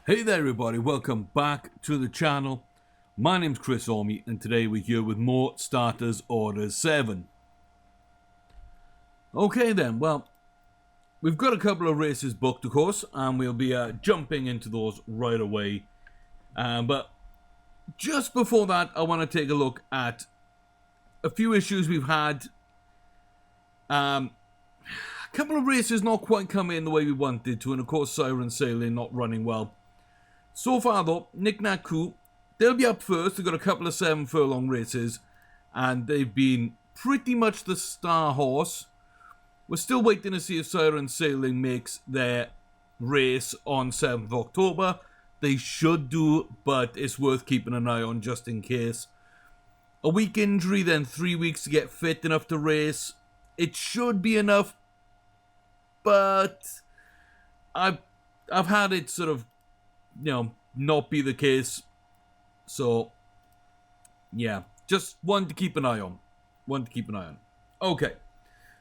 Hey there everybody, welcome back to the channel. My name's Chris Ormy and today we're here with more Starters Order 7. Okay then, well, we've got a couple of races booked of course, and we'll be jumping into those right away. But just before that, I want to take a look at a few issues we've had. A couple of races not quite coming in the way we wanted to, and of course Siren Sailing not running well. So far though, Nick Naku, they'll be up first. They've got a couple of 7 furlong races and they've been pretty much the star horse. We're still waiting to see if Siren Sailing makes their race on 7th of October. They should do, but it's worth keeping an eye on just in case. A week injury, then 3 weeks to get fit enough to race. It should be enough, but I've had it sort of, not be the case. So, yeah, just one to keep an eye on. Okay,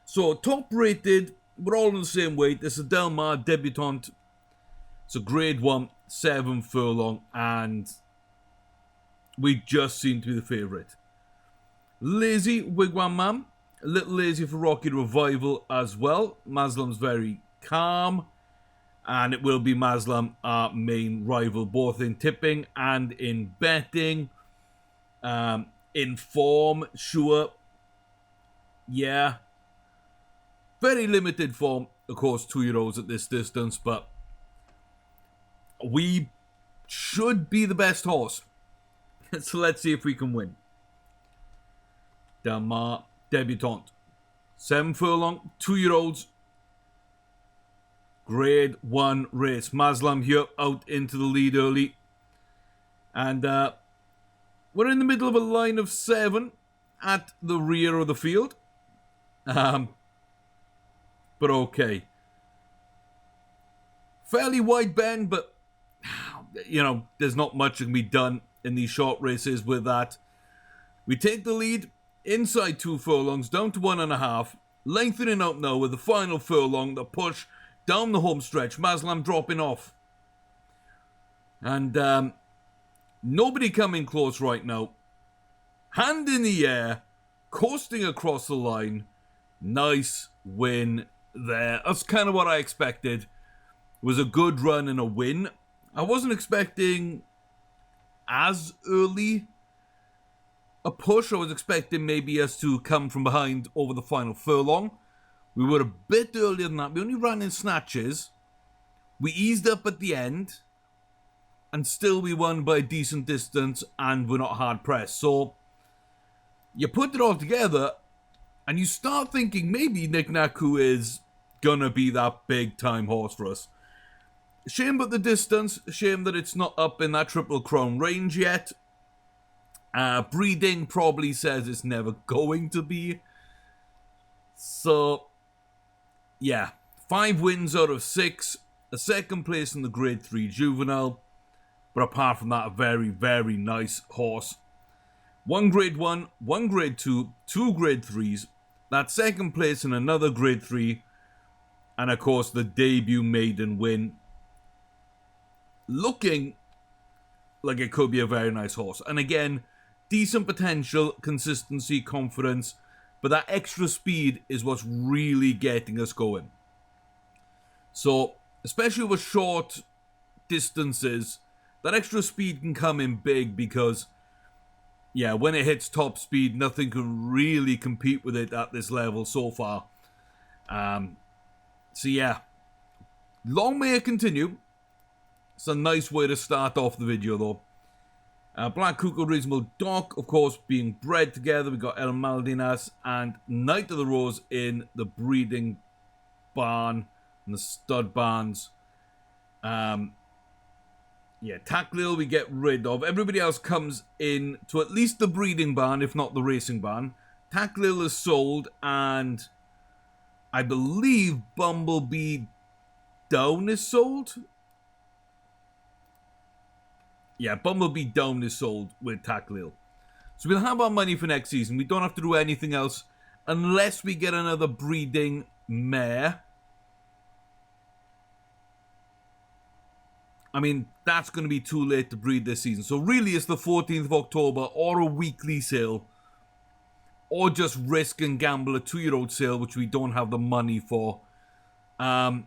so top rated, we're all in the same weight. This is Del Mar Debutante. It's a grade 1, 7 furlong, and we just seem to be the favourite. Lazy Wigwam Man, a little lazy for Rocky Revival as well. Maslam's very calm. And it will be Maslam, our main rival, both in tipping and in betting. In form, sure. Yeah. Very limited form, of course, 2-year-olds at this distance, but we should be the best horse. So let's see if we can win. Del Mar Debutante. 7 furlong, 2-year-olds. Grade 1 race. Maslam here out into the lead early. And we're in the middle of a line of 7 at the rear of the field. But okay. Fairly wide bend, but, there's not much that can be done in these short races with that. We take the lead inside 2 furlongs, down to 1.5. Lengthening out now with the final furlong, the push down the home stretch, Maslam dropping off. And nobody coming close right now. Hand in the air, coasting across the line. Nice win there. That's kind of what I expected. It was a good run and a win. I wasn't expecting as early a push. I was expecting maybe us to come from behind over the final furlong. We were a bit earlier than that. We only ran in snatches. We eased up at the end. And still we won by a decent distance. And we're not hard pressed. So, you put it all together. And you start thinking maybe Nick Naku is gonna be that big time horse for us. Shame about the distance. Shame that it's not up in that Triple Crown range yet. Breeding probably says it's never going to be. So, yeah, 5 wins out of 6, a second place in the grade 3 juvenile, but apart from that, a very, very nice horse. 1 grade 1, 1 grade 2, 2 grade 3s, that second place in another grade 3, and of course the debut maiden win. Looking like it could be a very nice horse. And again, decent potential, consistency, confidence, but that extra speed is what's really getting us going. So, especially with short distances, that extra speed can come in big because, yeah, when it hits top speed, nothing can really compete with it at this level so far. So, yeah. Long may it continue. It's a nice way to start off the video, though. Black Cuckoo, Reasonable Doc, of course, being bred together. We got El Maldinas and Knight of the Rose in the breeding barn and the stud barns. Yeah, Tacklil we get rid of. Everybody else comes in to at least the breeding barn, if not the racing barn. Tacklil is sold, and I believe Bumblebee Down is sold. Yeah, Bumblebee Down is sold with Tacklil. So we'll have our money for next season. We don't have to do anything else unless we get another breeding mare. I mean, that's going to be too late to breed this season. So really, it's the 14th of October or a weekly sale, or just risk and gamble a 2-year-old sale, which we don't have the money for. I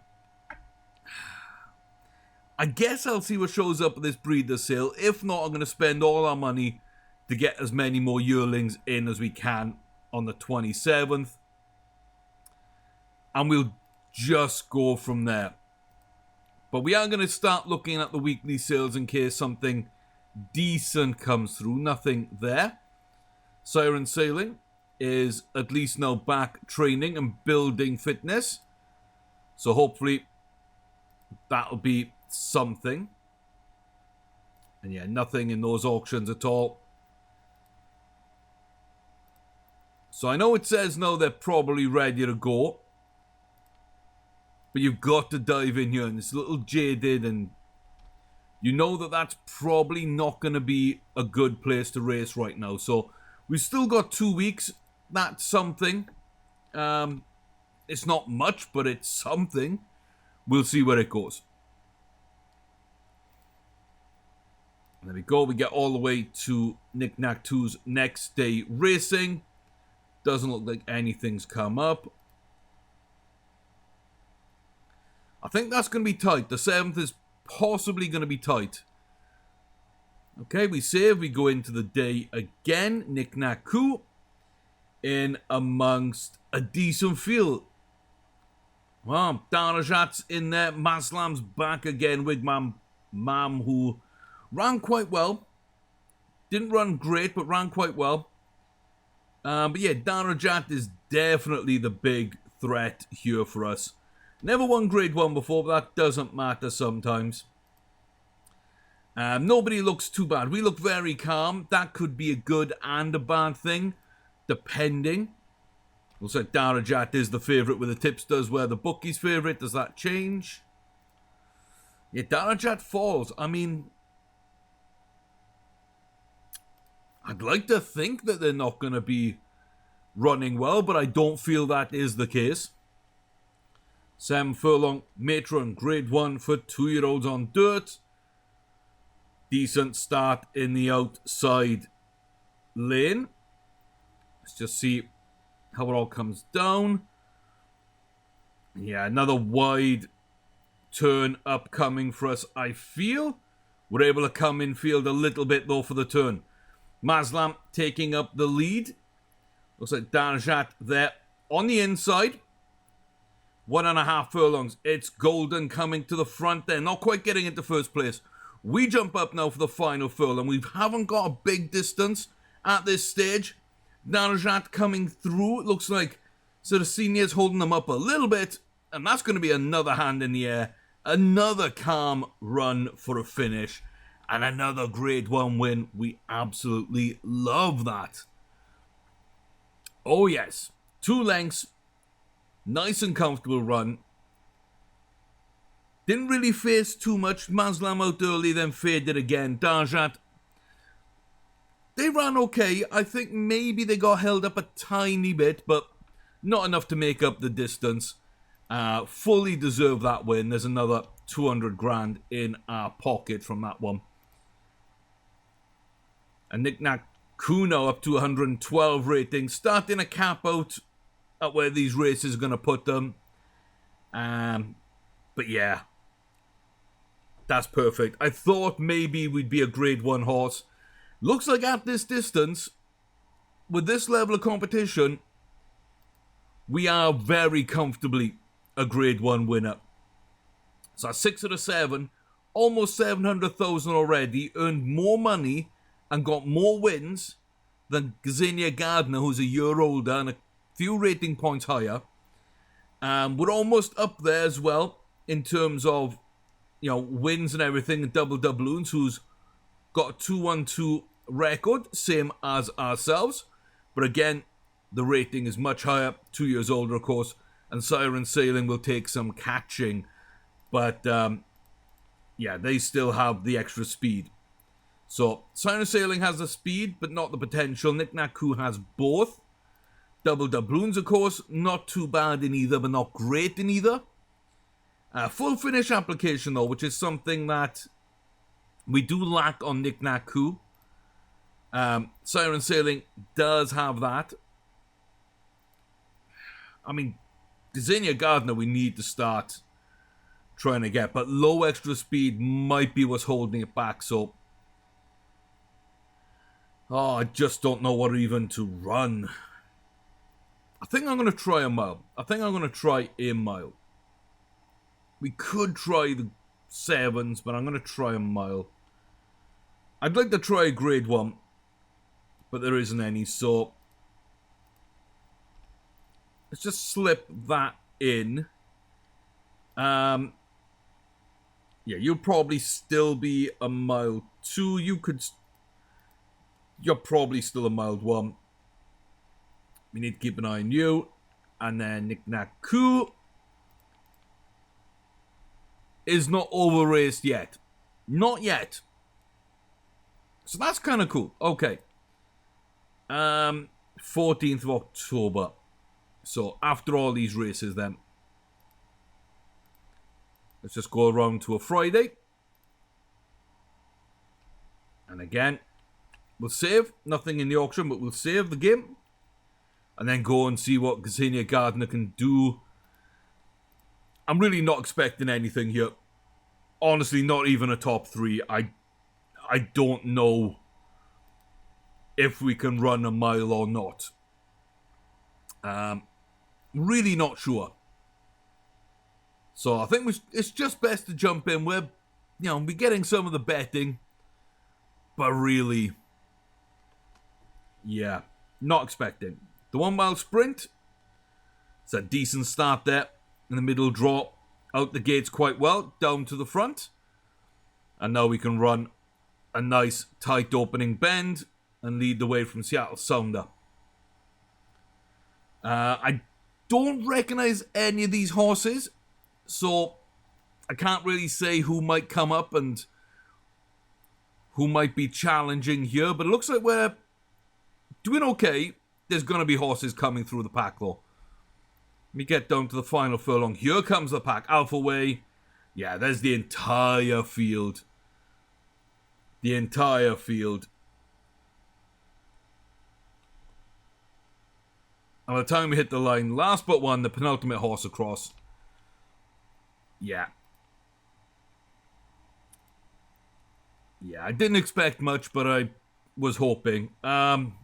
guess I'll see what shows up at this breeder sale. If not, I'm going to spend all our money to get as many more yearlings in as we can on the 27th. And we'll just go from there. But we are going to start looking at the weekly sales in case something decent comes through. Nothing there. Siren Sailing is at least now back training and building fitness. So hopefully that'll be something. And yeah, nothing in those auctions at all. So I know it says now they're probably ready to go. But you've got to dive in here, and it's a little jaded, and you know that that's probably not going to be a good place to race right now. So we've still got 2 weeks. That's something. It's not much, but it's something. We'll see where it goes. There we go. We get all the way to Knick Knack 2's next day racing. Doesn't look like anything's come up. I think that's going to be tight. The 7th is possibly going to be tight. Okay, we save. We go into the day again. Knick Knack Coup in amongst a decent field. Well, Darajat's in there. Maslam's back again. Wigman Mam, who ran quite well. Didn't run great, but ran quite well. But yeah, Darajat is definitely the big threat here for us. Never won Grade 1 before, but that doesn't matter sometimes. Nobody looks too bad. We look very calm. That could be a good and a bad thing, depending. Looks like Darajat is the favourite with the tipsters, where the bookie's favourite. Does that change? Yeah, Darajat falls. I mean, I'd like to think that they're not going to be running well, but I don't feel that is the case. Sam Furlong, Matron, Grade 1 for 2-year-olds on dirt. Decent start in the outside lane. Let's just see how it all comes down. Yeah, another wide turn upcoming for us, I feel. We're able to come in field a little bit, though, for the turn. Maslam taking up the lead. Looks like Darjat there on the inside. 1.5 furlongs. It's Golden coming to the front there. Not quite getting into first place. We jump up now for the final furlong. We haven't got a big distance at this stage. Darjat coming through. It looks like so the seniors holding them up a little bit. And that's going to be another hand in the air. Another calm run for a finish. And another Grade 1 win. We absolutely love that. Oh yes. 2 lengths. Nice and comfortable run. Didn't really face too much. Maslam out early, then faded again. Darjat, they ran okay. I think maybe they got held up a tiny bit, but not enough to make up the distance. Fully deserve that win. There's another 200 grand in our pocket from that one. And Knick Knack Kuno up to 112 rating. Starting a cap out at where these races are going to put them. But yeah. That's perfect. I thought maybe we'd be a Grade 1 horse. Looks like at this distance, with this level of competition, we are very comfortably a Grade 1 winner. So 6 out of 7, almost 700,000 already, earned more money and got more wins than Gazania Gardner, who's a year older and a few rating points higher. We're almost up there as well in terms of, you know, wins and everything, and double doubloons, who's got a 2-1-2 record, same as ourselves. But again, the rating is much higher, 2 years older, of course, and Siren Sailing will take some catching. But, yeah, they still have the extra speed. So, Siren Sailing has the speed, but not the potential. Knick Knack Coup has both. Double doubloons, of course, not too bad in either, but not great in either. Full finish application, though, which is something that We do lack on Knick Knack Coup. Siren Sailing does have that. I mean, Ksenia Gardner we need to start trying to get, but low extra speed might be what's holding it back, so... Oh, I just don't know what even to run. I think I'm going to try a mile. I think I'm going to try a mile. We could try the 7s, but I'm going to try a mile. I'd like to try a grade 1, but there isn't any, so... Let's just slip that in. Yeah, you'll probably still be a mile 2. You're probably still a mile 1. We need to keep an eye on you. And then Knick Knack Coup is not over raced yet. Not yet. So that's kind of cool. Okay. 14th of October. So after all these races then. Let's just go around to a Friday. And again, we'll save. Nothing in the auction, but we'll save the game. And then go and see what Ksenia Gardner can do. I'm really not expecting anything here. Honestly, not even a top 3. I don't know if we can run a mile or not. Really not sure. So I think it's just best to jump in. We're getting some of the betting. But really, yeah, not expecting. The 1 mile sprint, it's a decent start there. In the middle draw, out the gates quite well, down to the front. And now we can run a nice tight opening bend and lead the way from Seattle Sounder. I don't recognize any of these horses, so I can't really say who might come up and who might be challenging here, but it looks like we're doing okay. There's going to be horses coming through the pack, though. Let me get down to the final furlong. Here comes the pack. Alpha Way. Yeah, there's the entire field. The entire field. And by the time we hit the line, last but one, the penultimate horse across. Yeah. Yeah, I didn't expect much, but I was hoping. I'm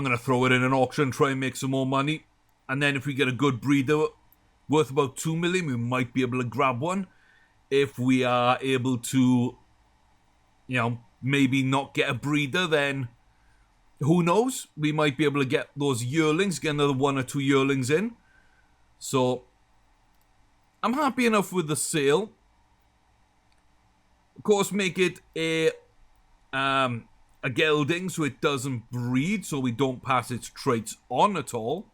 going to throw it in an auction, try and make some more money. And then if we get a good breeder worth about 2 million, we might be able to grab one. If we are able to, maybe not get a breeder, then who knows? We might be able to get those yearlings, get another 1 or 2 yearlings in. So, I'm happy enough with the sale. Of course, make it a gelding so it doesn't breed, so we don't pass its traits on at all.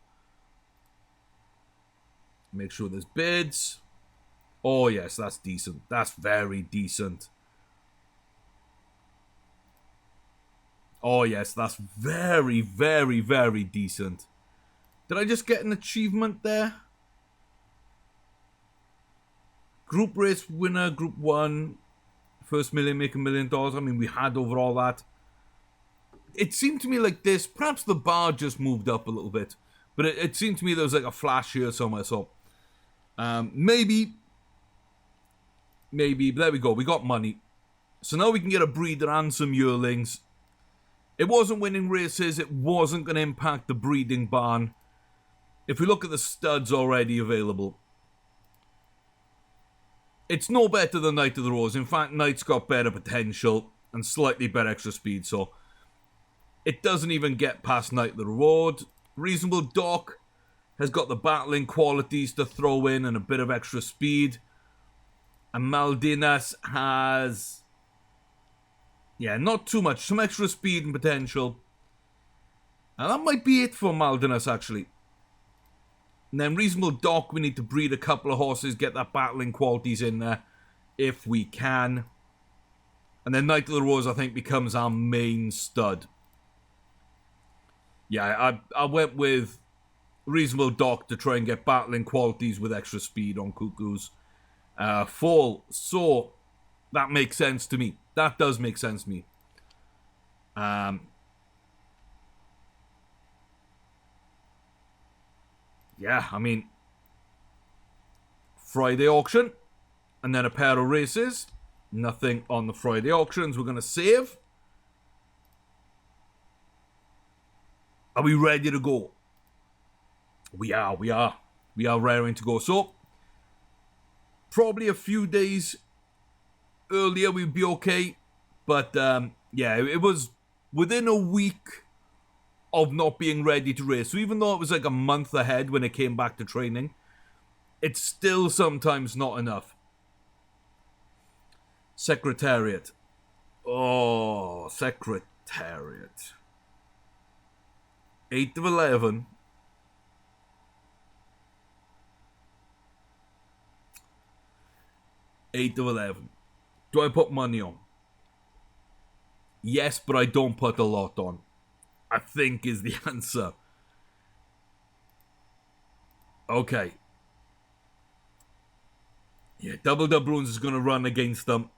Make sure there's bids. Oh yes, that's decent. That's very decent. Oh yes, that's very, very, very decent. Did I just get an achievement there? Group race winner, group 1. First million, make $1 million. I mean, we had over all that. It seemed to me like this. Perhaps the bar just moved up a little bit. But it seemed to me there was like a flash here somewhere. So, maybe. But there we go. We got money. So now we can get a breeder and some yearlings. It wasn't winning races. It wasn't going to impact the breeding barn. If we look at the studs already available, it's no better than Knight of the Rose. In fact, Knight's got better potential and slightly better extra speed, so it doesn't even get past Knight of the Reward. Reasonable Doc has got the battling qualities to throw in and a bit of extra speed. And Maldinas has, not too much. Some extra speed and potential. And that might be it for Maldinas, actually. And then Reasonable Doc, we need to breed a couple of horses, get that battling qualities in there, if we can. And then Knight of the Rose, I think, becomes our main stud. Yeah, I went with reasonable dock to try and get battling qualities with extra speed on Cuckoos. Fall. So, that makes sense to me. That does make sense to me. Yeah, I mean, Friday auction, and then a pair of races. Nothing on the Friday auctions. We're going to save. Are we ready to go? We are raring to go. So, probably a few days earlier we'd be okay. But, yeah, it was within a week of not being ready to race. So even though it was like a month ahead when it came back to training, it's still sometimes not enough. Secretariat. Oh, Secretariat. 8 of 11. Eight of 11. Do I put money on? Yes, but I don't put a lot on, I think is the answer. Okay. Yeah, double doubloons is going to run against them.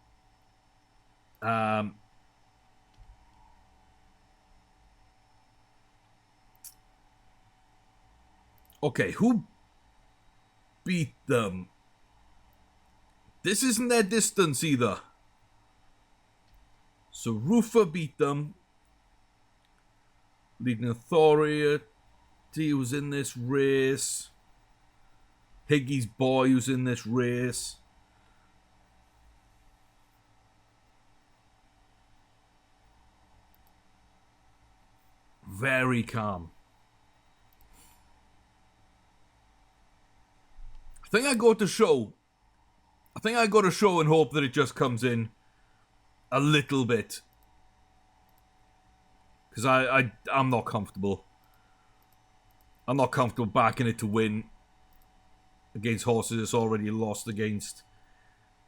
Okay, who beat them? This isn't their distance either. So Rufa beat them. Leading Authority was in this race. Higgy's boy was in this race. Very calm. I think I go to show and hope that it just comes in a little bit. Because I'm not comfortable. I'm not comfortable backing it to win against horses it's already lost against.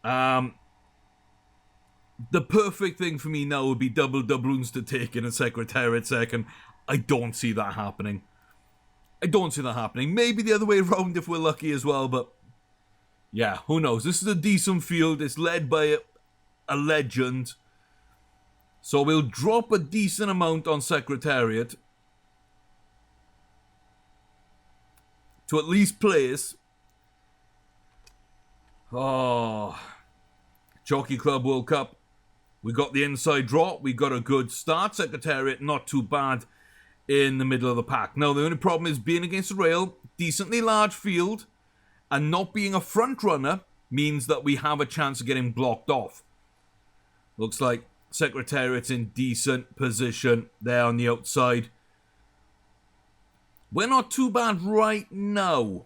The perfect thing for me now would be double doubloons to take in a Secretariat second. I don't see that happening. Maybe the other way around if we're lucky as well, but yeah, who knows? This is a decent field. It's led by a legend. So we'll drop a decent amount on Secretariat to at least place. Oh, Jockey Club World Cup. We got the inside draw. We got a good start. Secretariat not too bad in the middle of the pack. Now, the only problem is being against the rail, decently large field, and not being a front runner means that we have a chance of getting blocked off. Looks like Secretariat's in decent position there on the outside. We're not too bad right now.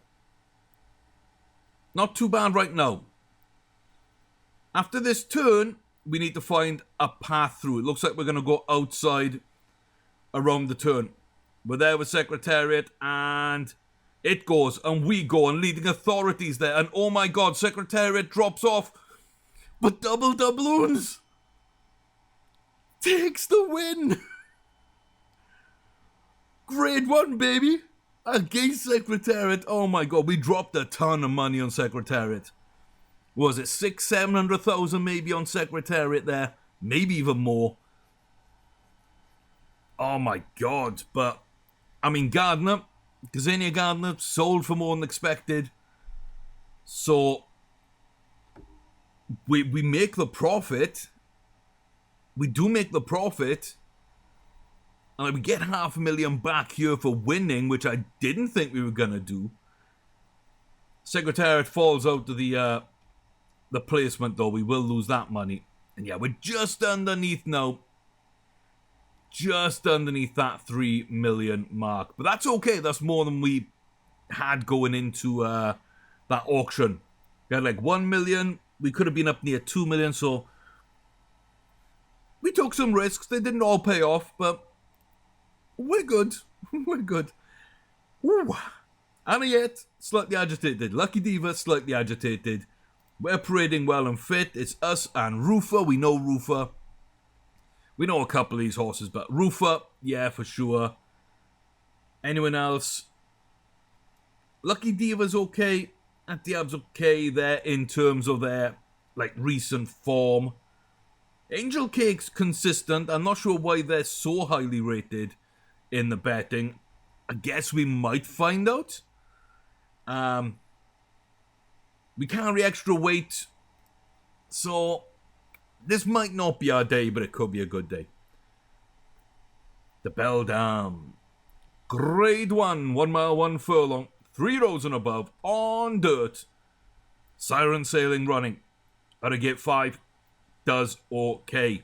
After this turn, we need to find a path through. It looks like we're going to go outside around the turn. We're there with Secretariat, and it goes, and we go, and Leading Authorities there, and oh my god, Secretariat drops off, but double doubloons takes the win. Grade 1, baby, against Secretariat. Oh my god, we dropped a ton of money on Secretariat. Was it 600,000-700,000 maybe on Secretariat there? Maybe even more. Oh my god, but I mean, Gardner, Gazania Gardner sold for more than expected. So we make the profit. We do make the profit. And we get $500,000 back here for winning, which I didn't think we were going to do. Secretariat falls out of the placement, though. We will lose that money. And yeah, we're just underneath now. Just underneath that 3 million mark. But that's okay. That's more than we had going into that auction. We had like 1 million. We could have been up near 2 million. So we took some risks. They didn't all pay off, but we're good. We're good. Ooh. Anayet, slightly agitated. Lucky Diva, slightly agitated. We're parading well and fit. It's us and Rufa. We know Rufa. We know a couple of these horses, but Rufa, yeah, for sure. Anyone else? Lucky Diva's okay. Anti-Ab's okay there in terms of their like recent form. Angel Cake's consistent. I'm not sure why they're so highly rated in the betting. I guess we might find out. We carry extra weight, so this might not be our day, but it could be a good day. The Beldam. Grade 1, 1 mile, 1 furlong, 3 rows and above, on dirt. Siren sailing running. At a gate 5, does okay.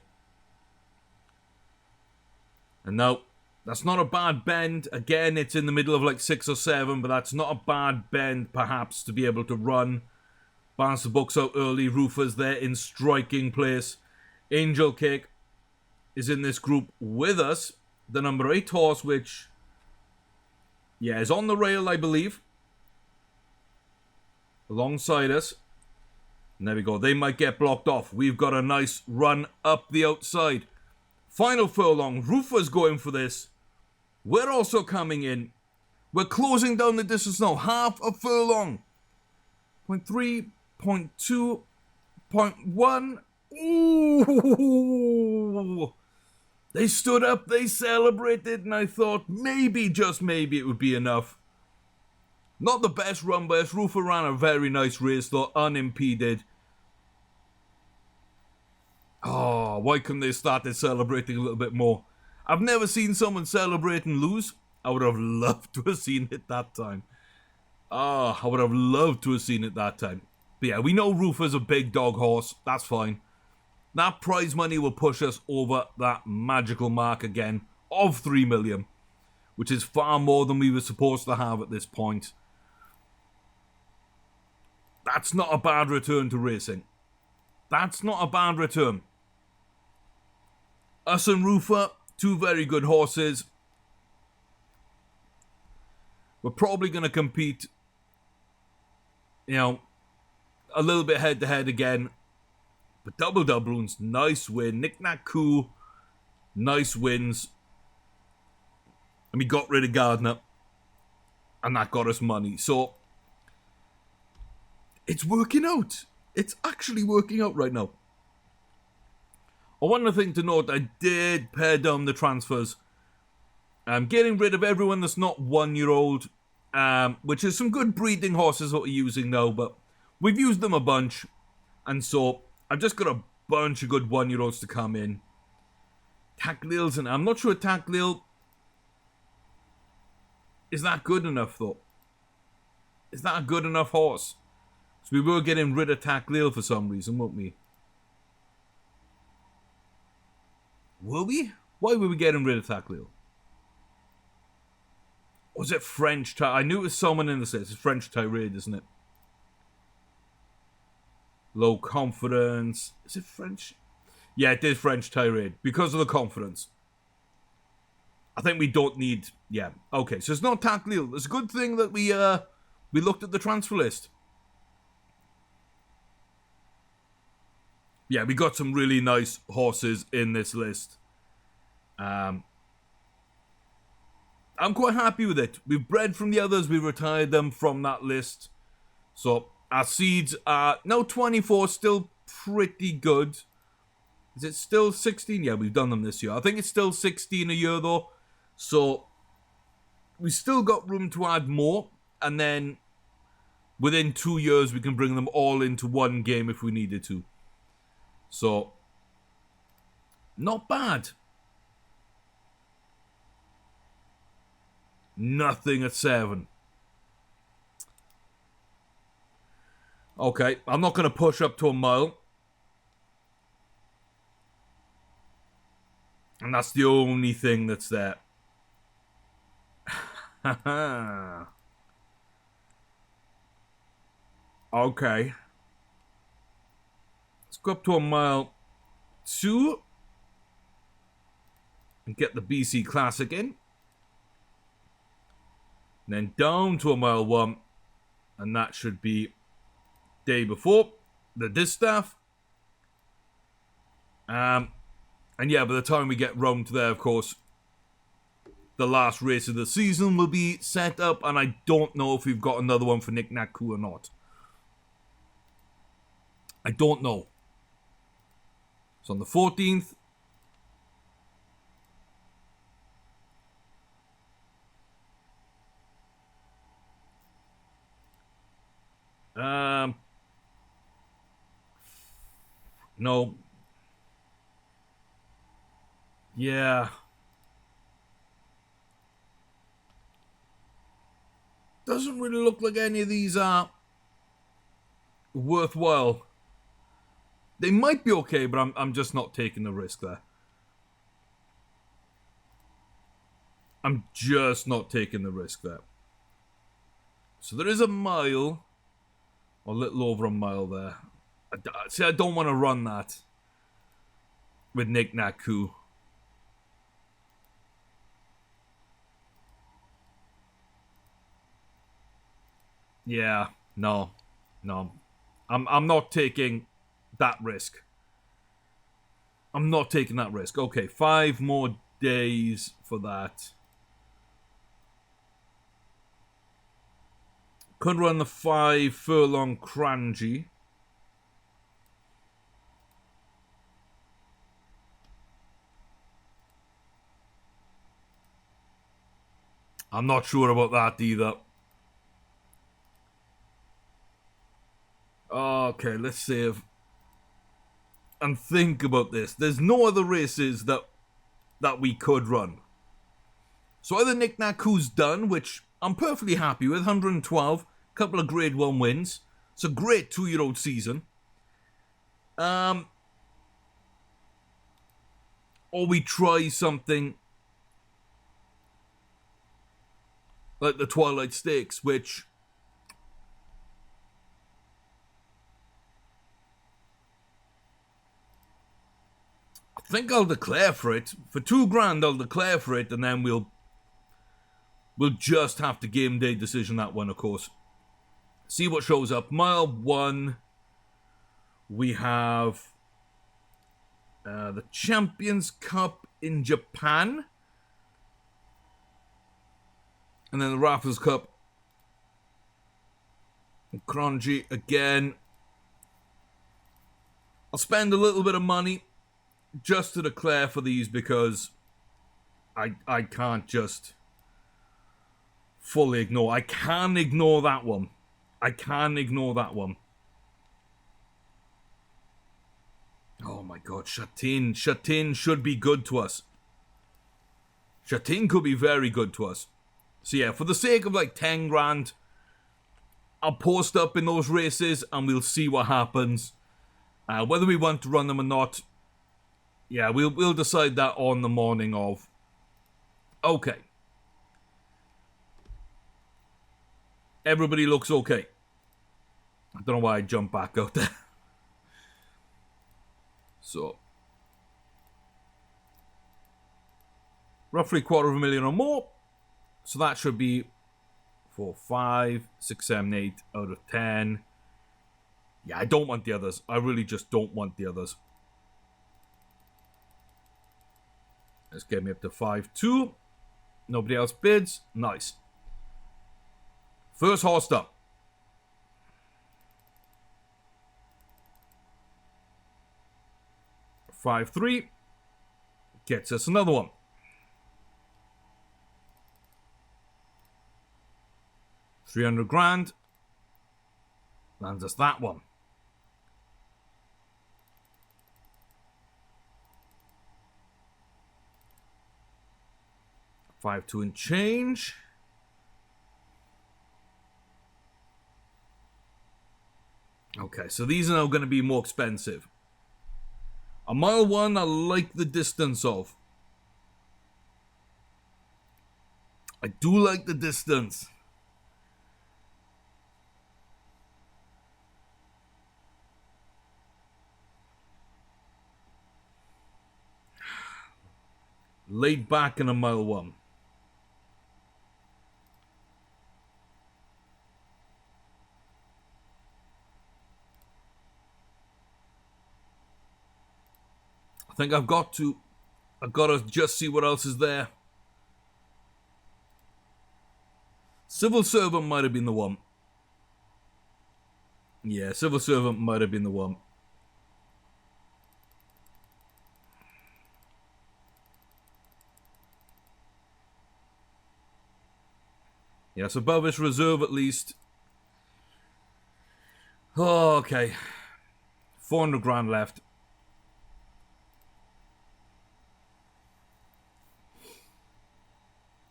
And now, that's not a bad bend. Again, it's in the middle of like 6 or 7, but that's not a bad bend, perhaps, to be able to run. Balance the books out early. Rufus there in striking place. Angel Cake is in this group with us. The number 8 horse, which, yeah, is on the rail, I believe. Alongside us. And there we go. They might get blocked off. We've got a nice run up the outside. Final furlong. Rufus going for this. We're also coming in. We're closing down the distance now. Half a furlong. 0.3, 0.2, 0.1. Ooh! They stood up, they celebrated, and I thought maybe, just maybe, it would be enough. Not the best run, but Rufa ran a very nice race, though, unimpeded. Oh, why couldn't they started celebrating a little bit more? I've never seen someone celebrate and lose. I would have loved to have seen it that time. I would have loved to have seen it that time. But yeah, we know Rufa's a big dog horse. That's fine. That prize money will push us over that magical mark again of 3 million, which is far more than we were supposed to have at this point. That's not a bad return to racing. That's not a bad return. Us and Rufa, 2 very good horses. We're probably going to compete, a little bit head-to-head again. But Double Doubloons, nice win. Knick Knack Coo, nice wins. And we got rid of Gardner. And that got us money. So, it's working out. It's actually working out right now. One other thing to note, I did pare down the transfers. I'm getting rid of everyone that's not 1-year-old. Which is some good breeding horses that we're using now. But we've used them a bunch. And so, I've just got a bunch of good 1-year-olds to come in. Taklil's, and I'm not sure Taklil is that good enough, though. Is that a good enough horse? So we were getting rid of Taklil for some reason, weren't we? Were we? Why were we getting rid of Taklil? Was it French? I knew it was someone in the States. It's French Tirade, isn't it? Low confidence. Is it French? Yeah, it is French Tirade. Because of the confidence. I think we don't need... Yeah. Okay, so it's not Taklil. It's a good thing that we looked at the transfer list. Yeah, we got some really nice horses in this list. I'm quite happy with it. We've bred from the others. We've retired them from that list. So... our seeds are now 24, still pretty good. Is it still 16? Yeah, we've done them this year. I think it's still 16 a year though. So, we still got room to add more. And then, within 2 years, we can bring them all into one game if we needed to. So, not bad. Nothing at 7. Okay, I'm not going to push up to a mile. And that's the only thing that's there. Okay. Let's go up to a mile 2. And get the BC Classic in. And then down to a mile 1. And that should be... day before the distaff. And yeah, by the time we get round to there, of course, the last race of the season will be set up, and I don't know if we've got another one for Nick Naku or not. I don't know. So on the 14th, no. Yeah. Doesn't really look like any of these are worthwhile. They might be okay, but I'm just not taking the risk there. I'm just not taking the risk there. So there is a mile, or a little over a mile there. See, I don't want to run that with Nick Naku. Yeah, no. I'm not taking that risk. I'm not taking that risk. Okay, 5 more days for that. Could run the 5 furlong Cranji. I'm not sure about that either. Okay, let's save and think about this. There's no other races that we could run. So either Nick Naku's done, which I'm perfectly happy with, 112, couple of Grade 1 wins. It's a great 2-year-old season. Or we try something like the Twilight Stakes, which I think I'll declare for it. For $2,000, I'll declare for it, and then we'll just have to game day decision that one, of course. See what shows up. Mile 1, we have the Champions Cup in Japan. And then the Raffles Cup. And Cronji again. I'll spend a little bit of money just to declare for these because I can't just fully ignore. I can ignore that one. Oh my god, Shatin. Shatin should be good to us. Shatin could be very good to us. So yeah, for the sake of like $10,000, I'll post up in those races and we'll see what happens. Whether we want to run them or not, yeah, we'll decide that on the morning of. Okay. Everybody looks okay. I don't know why I jumped back out there. So, roughly $250,000 or more. So that should be 4, 5, 6, 7, 8 out of 10. Yeah, I don't want the others. I really just don't want the others. Let's get me up to 5-2. Nobody else bids. Nice. First horse up. 5-3. Gets us another one. $300,000. Lands us that one. 5-2 and change. Okay, so these are now going to be more expensive. A mile 1, I like the distance of. I do like the distance. Laid back in a mile 1. I think I've got to just see what else is there. Civil Servant might have been the one. Yeah, Civil Servant might have been the one. Yes, above his reserve at least. Oh, okay. 400 grand left.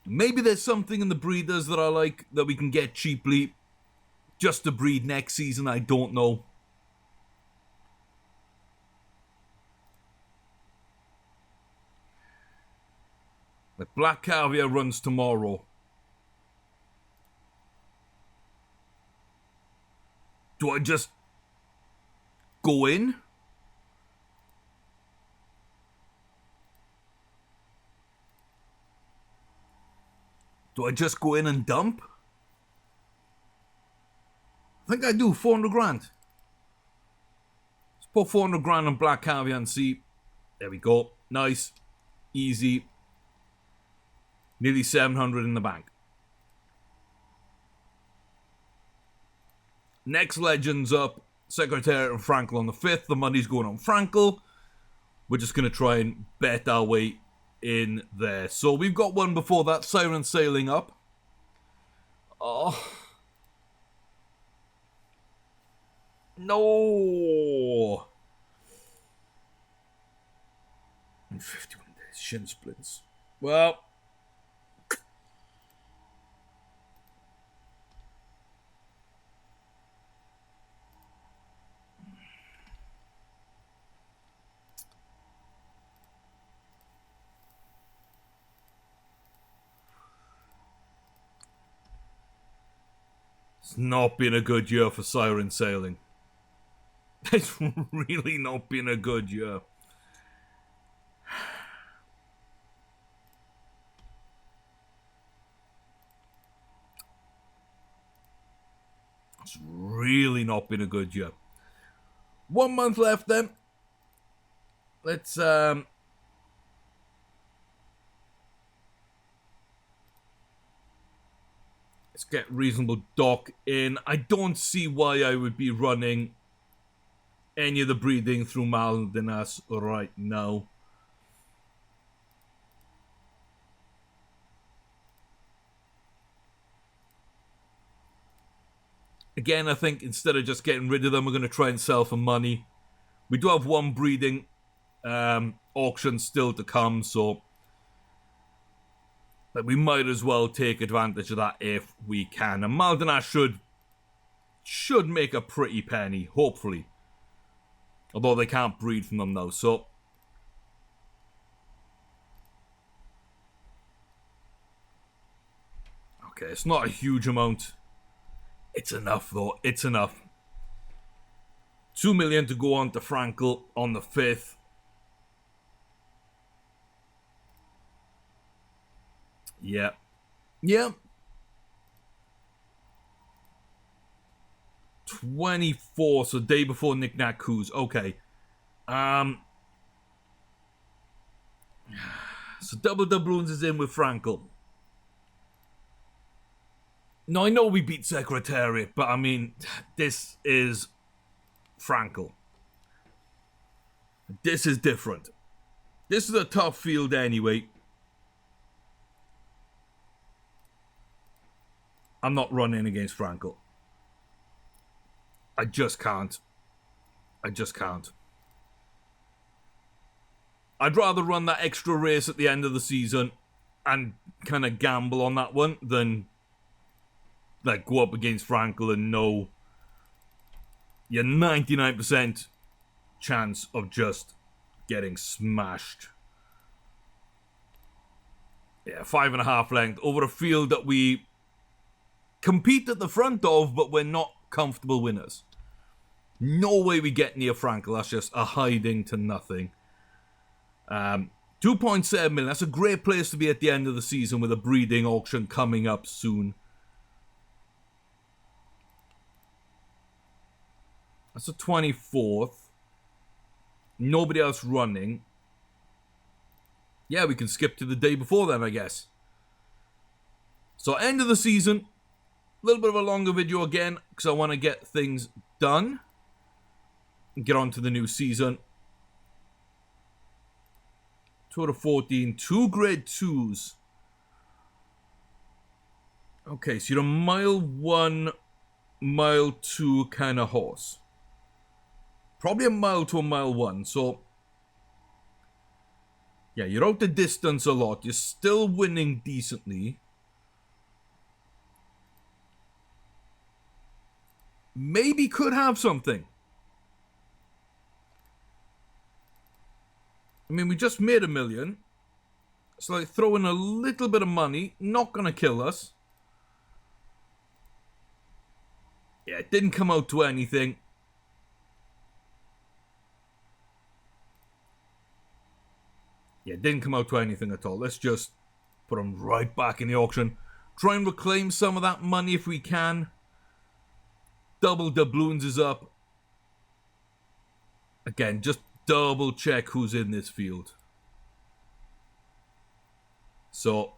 Maybe there's something in the breeders that I like that we can get cheaply just to breed next season. I don't know. The Black Caviar runs tomorrow. Do I just go in? Do I just go in and dump? I think I do. 400 grand. Let's put 400 grand on Black Caviar and see. There we go. Nice. Easy. Nearly 700 in the bank. Next Legends up. Secretariat and Frankel on the 5th. The money's going on Frankel. We're just going to try and bet our way in there. So we've got one before that. Siren Sailing up. Oh. No. In 51 days. Shin splints. Well. It's not been a good year for Siren Sailing. It's really not been a good year. It's really not been a good year. 1 month left then. Let's get reasonable dock in. I don't see why I would be running any of the breeding through Maldinas right now. Again, I think instead of just getting rid of them, we're going to try and sell for money. We do have one breeding auction still to come, so that we might as well take advantage of that if we can. And Maldinas should make a pretty penny, hopefully. Although they can't breed from them now, so. Okay, it's not a huge amount. It's enough though, it's enough. 2 million to go on to Frankel on the 5th. Yeah. Yeah. 24, so day before Knick Knack Coos. Okay. So double doubloons is in with Frankel. No, I know we beat Secretariat, but I mean, this is Frankel. This is different. This is a tough field anyway. I'm not running against Frankel. I just can't. I just can't. I'd rather run that extra race at the end of the season and kind of gamble on that one than like go up against Frankel and know your 99% chance of just getting smashed. Yeah, 5.5 length over a field that we compete at the front of, but we're not comfortable winners. No way we get near Frankel. That's just a hiding to nothing. 2.7 million. That's a great place to be at the end of the season with a breeding auction coming up soon. That's the 24th. Nobody else running. Yeah, we can skip to the day before then, I guess. So end of the season, little bit of a longer video again, because I want to get things done. And get on to the new season. 2 out of 14. 2 grade 2s. Okay, so you're a mile 1, mile 2 kind of horse. Probably a mile to a mile 1, so... yeah, you're out the distance a lot. You're still winning decently. Maybe could have something. I mean, we just made $1 million. So, like, throw in a little bit of money. Not gonna kill us. Yeah, it didn't come out to anything. Yeah, it didn't come out to anything at all. Let's just put them right back in the auction. Try and reclaim some of that money if we can. Double doubloons is up. Again, just double check who's in this field. So,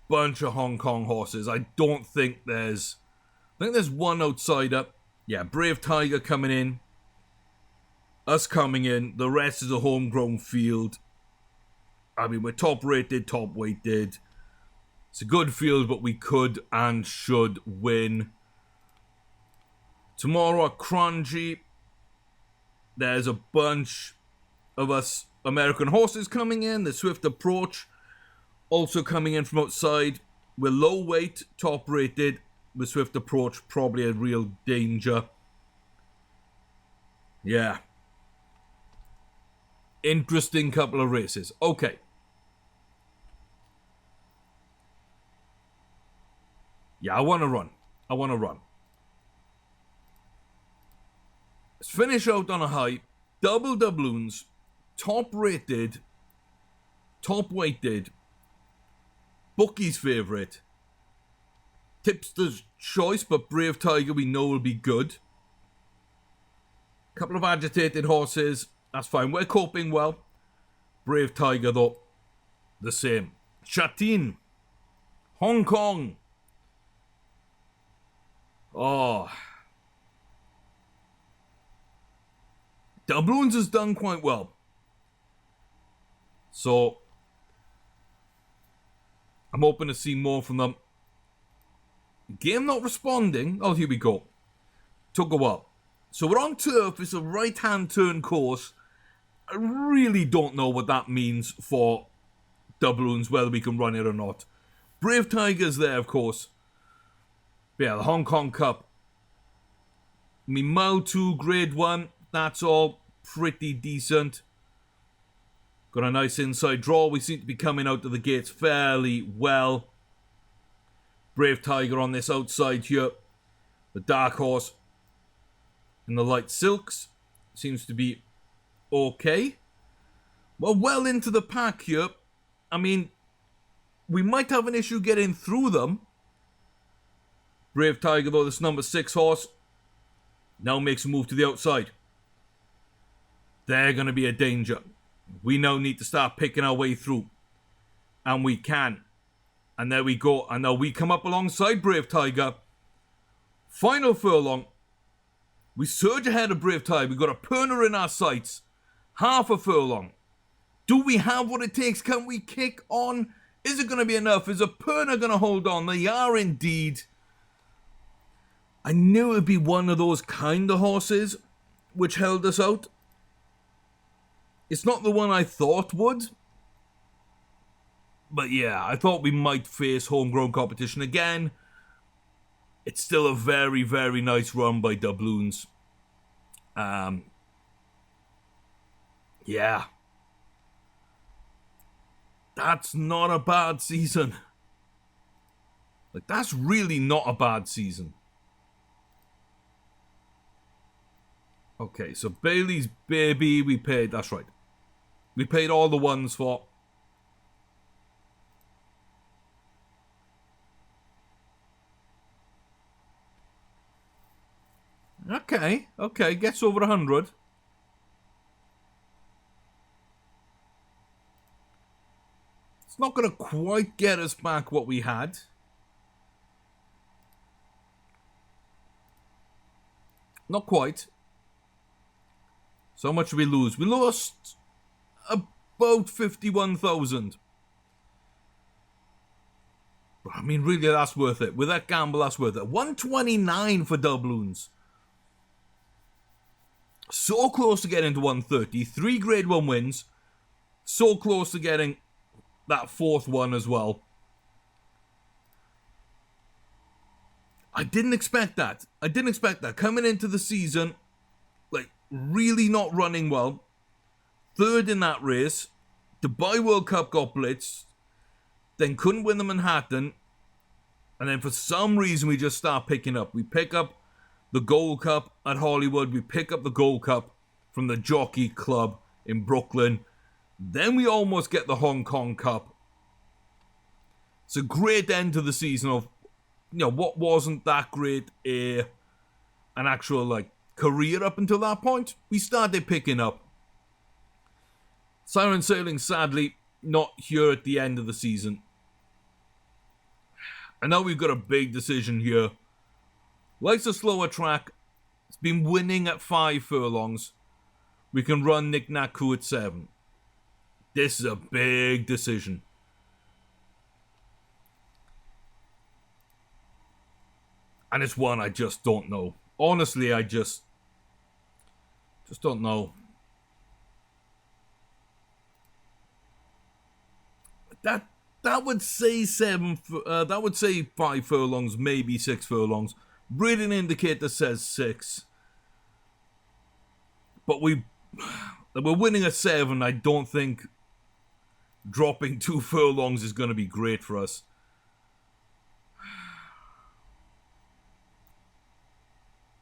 bunch of Hong Kong horses. I don't think there's... I think there's one outsider. Yeah, Brave Tiger coming in. Us coming in. The rest is a homegrown field. I mean, we're top rated, top weighted. It's a good field, but we could and should win. Tomorrow at Cronji, there's a bunch of us American horses coming in. The Swift Approach also coming in from outside. We're low weight, top rated. With Swift Approach, probably a real danger. Yeah. Interesting couple of races. Okay. Yeah, I want to run. Let's finish out on a high. Double doubloons. Top rated. Top weighted. Bookie's favourite. Tipster's choice, but Brave Tiger we know will be good. Couple of agitated horses. That's fine. We're coping well. Brave Tiger, though, the same. Shatin. Hong Kong. Oh. Doubloons has done quite well. So, I'm hoping to see more from them. Game not responding. Oh, here we go. Took a while. So we're on turf. It's a right-hand turn course. I really don't know what that means for doubloons, whether we can run it or not. Brave Tiger's there, of course. But yeah, the Hong Kong Cup. I mean, mile 2, grade 1. That's all pretty decent. Got a nice inside draw. We seem to be coming out of the gates fairly well. Brave Tiger on this outside here. The Dark Horse and the Light Silks seems to be okay. Well into the pack here. I mean, we might have an issue getting through them. Brave Tiger, though, this number 6 horse, now makes a move to the outside. They're going to be a danger. We now need to start picking our way through. And we can. And there we go. And now we come up alongside Brave Tiger. Final furlong. We surge ahead of Brave Tiger. We've got a Perner in our sights. Half a furlong. Do we have what it takes? Can we kick on? Is it going to be enough? Is a Perner going to hold on? They are indeed. I knew it would be one of those kind of horses which held us out. It's not the one I thought would. But yeah, I thought we might face homegrown competition again. It's still a very, very nice run by doubloons. Yeah. That's not a bad season. Like, that's really not a bad season. Okay, so Bailey's Baby, we paid, that's right. We paid all the ones for. Okay, gets over 100. It's not going to quite get us back what we had. Not quite. So how much did we lose? We lost about 51,000. I mean, really, that's worth it. With that gamble, that's worth it. 129 for doubloons. So close to getting to 130. 3 grade 1 wins. So close to getting that 4th one as well. I didn't expect that. Coming into the season, like, really not running well. 3rd in that race. Dubai World Cup got blitzed. Then couldn't win the Manhattan. And then for some reason we just start picking up. We pick up the Gold Cup at Hollywood. We pick up the Gold Cup from the Jockey Club in Brooklyn. Then we almost get the Hong Kong Cup. It's a great end to the season of, what wasn't that great an actual, like, career up until that point. We started picking up. Siren Sailing, sadly, not here at the end of the season. I know we've got a big decision here. Likes a slower track. It's been winning at 5 furlongs. We can run Knick Knack Coup at 7. This is a big decision. And it's one I just don't know. Honestly, I just don't know. That would say 5 furlongs, maybe 6 furlongs. Reading indicator says 6. But we're winning at 7. I don't think dropping 2 furlongs is going to be great for us.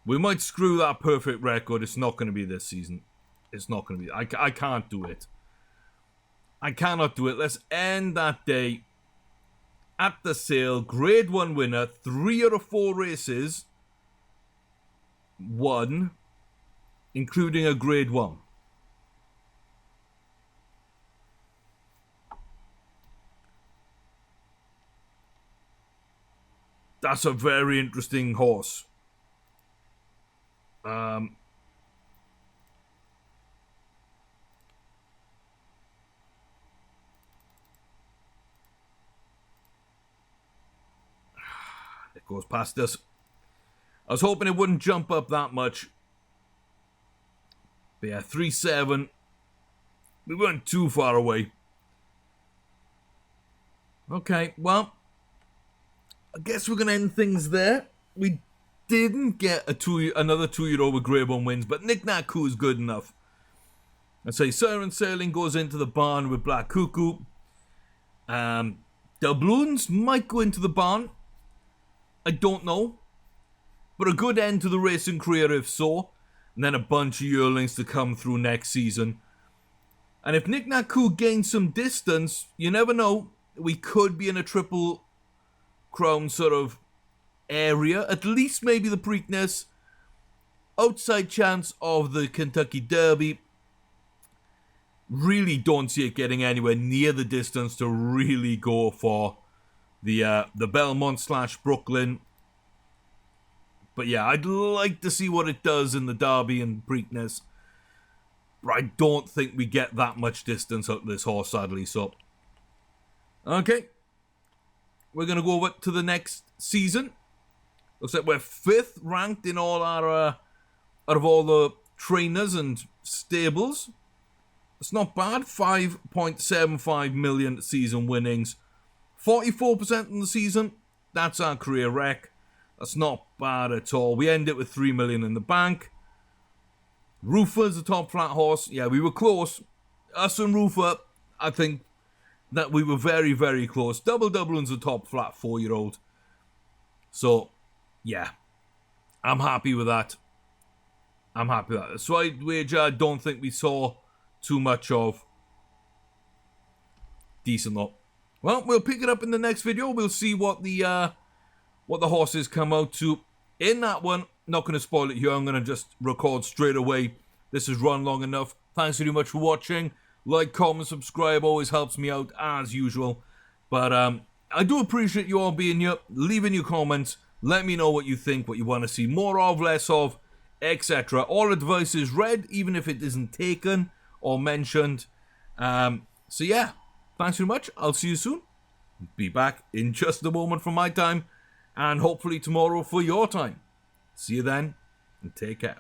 We might screw that perfect record. It's not going to be this season. It's not going to be. I can't do it. I cannot do it. Let's end that day at the sale. Grade 1 winner. 3 out of 4 races won, including a grade 1. That's a very interesting horse. It goes past us. I was hoping it wouldn't jump up that much. But yeah, 3-7. We weren't too far away. Okay, well, I guess we're going to end things there. We didn't get another 2-year-old with grade 1 wins, but Knick Knack Coup is good enough. I'd say Siren Sailing goes into the barn with Black Cuckoo. Doubloons might go into the barn. I don't know. But a good end to the racing career if so. And then a bunch of yearlings to come through next season. And if Knick Knack Coup gains some distance, you never know. We could be in a Triple Crown sort of area. At least maybe the Preakness. Outside chance of the Kentucky Derby. Really don't see it getting anywhere near the distance to really go for the Belmont / Brooklyn. But yeah, I'd like to see what it does in the Derby and Preakness. But I don't think we get that much distance out of this horse, sadly. So, okay. We're going to go over to the next season. Looks like we're 5th ranked in all our, out of all the trainers and stables. It's not bad. 5.75 million season winnings. 44% in the season. That's our career rec. That's not bad at all. We end it with 3 million in the bank. Roofer's the top flat horse. Yeah, we were close. Us and Roofer, I think that we were very, very close. Double Dublin's the top flat 4-year-old. So, yeah. I'm happy with that. The side wager, I don't think we saw too much of. Decent lot. Well, we'll pick it up in the next video. We'll see what the horses come out to in that one. Not going to spoil it here. I'm going to just record straight away. This has run long enough. Thanks very much for watching. Like, comment, subscribe. Always helps me out as usual. But I do appreciate you all being here. Leaving your comments. Let me know what you think. What you want to see more of, less of. etc. All advice is read, even if it isn't taken or mentioned. So yeah, thanks very much. I'll see you soon. Be back in just a moment for my time, and hopefully tomorrow for your time. See you then, and take care.